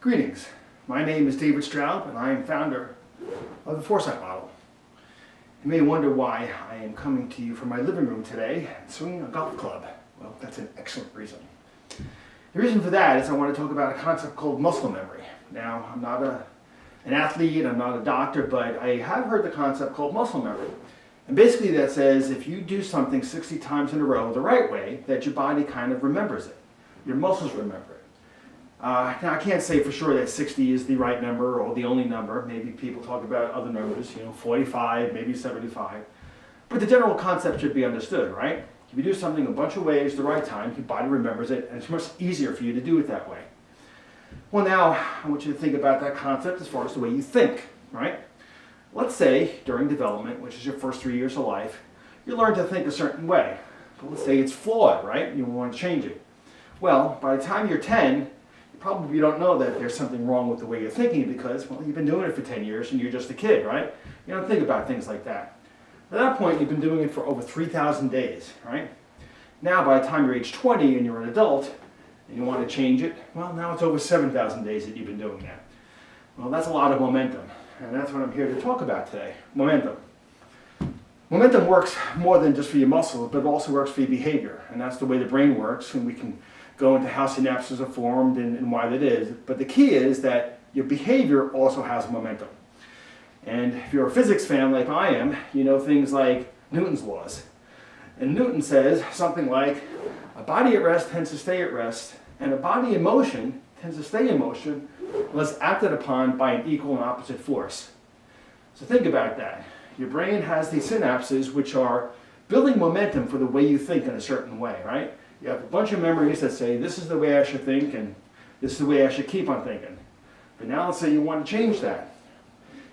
Greetings, my name is David Straub and I am founder of the 4Sight model. You may wonder why I am coming to you from my living room today and swinging a golf club. Well, that's an excellent reason. The reason for that is I want to talk about a concept called muscle memory. Now, I'm not an athlete, I'm not a doctor, but I have heard the concept called muscle memory. And basically that says if you do something 60 times in a row the right way, that your body kind of remembers it. Your muscles remember it. Now, I can't say for sure that 60 is the right number or the only number. Maybe people talk about other numbers, 45, maybe 75. But the general concept should be understood, right? If you do something a bunch of ways the right time, your body remembers it, and it's much easier for you to do it that way. Well, now, I want you to think about that concept as far as the way you think, right? Let's say, during development, which is your first 3 years of life, you learn to think a certain way. But let's say it's flawed, right? You want to change it. Well, by the time you're 10, probably you don't know that there's something wrong with the way you're thinking because, well, you've been doing it for 10 years and you're just a kid, right? You don't think about things like that. At that point, you've been doing it for over 3,000 days, right? Now, by the time you're age 20 and you're an adult and you want to change it, well, now it's over 7,000 days that you've been doing that. Well, that's a lot of momentum, and that's what I'm here to talk about today, momentum. Momentum works more than just for your muscles, but it also works for your behavior, and that's the way the brain works, and we can go into how synapses are formed and why that is. But the key is that your behavior also has momentum. And if you're a physics fan like I am, you know things like Newton's laws. And Newton says something like, a body at rest tends to stay at rest, and a body in motion tends to stay in motion unless acted upon by an equal and opposite force. So think about that. Your brain has these synapses which are building momentum for the way you think in a certain way, right? You have a bunch of memories that say, this is the way I should think, and this is the way I should keep on thinking. But now let's say you want to change that.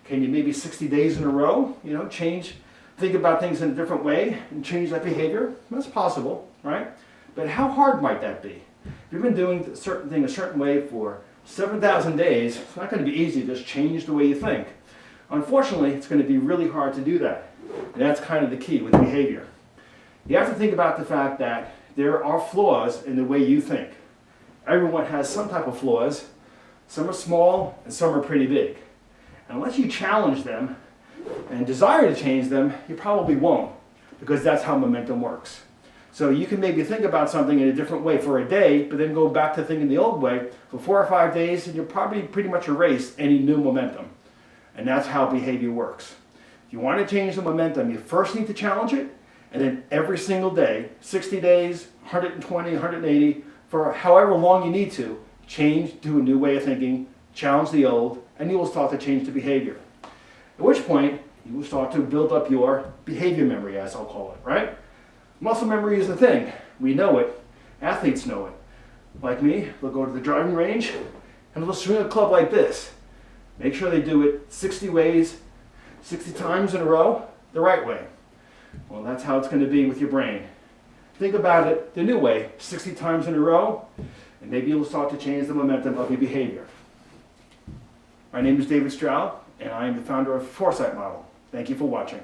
Can you maybe 60 days in a row, think about things in a different way and change that behavior? That's possible, right? But how hard might that be? If you've been doing a certain thing a certain way for 7,000 days, it's not going to be easy to just change the way you think. Unfortunately, it's going to be really hard to do that. And that's kind of the key with behavior. You have to think about the fact that there are flaws in the way you think. Everyone has some type of flaws. Some are small and some are pretty big. And unless you challenge them and desire to change them, you probably won't, because that's how momentum works. So you can maybe think about something in a different way for a day, but then go back to thinking the old way for 4 or 5 days, and you'll probably pretty much erase any new momentum. And that's how behavior works. If you want to change the momentum, you first need to challenge it, and then every single day, 60 days, 120, 180, for however long you need to, change to a new way of thinking, challenge the old, and you will start to change the behavior. At which point, you will start to build up your behavior memory, as I'll call it, right? Muscle memory is a thing. We know it. Athletes know it. Like me, they'll go to the driving range, and they'll swing a club like this. Make sure they do it 60 ways, 60 times in a row, the right way. Well, that's how it's going to be with your brain. Think about it the new way, 60 times in a row, and maybe you'll start to change the momentum of your behavior. My name is David Straub, and I am the founder of 4Sight model. Thank you for watching.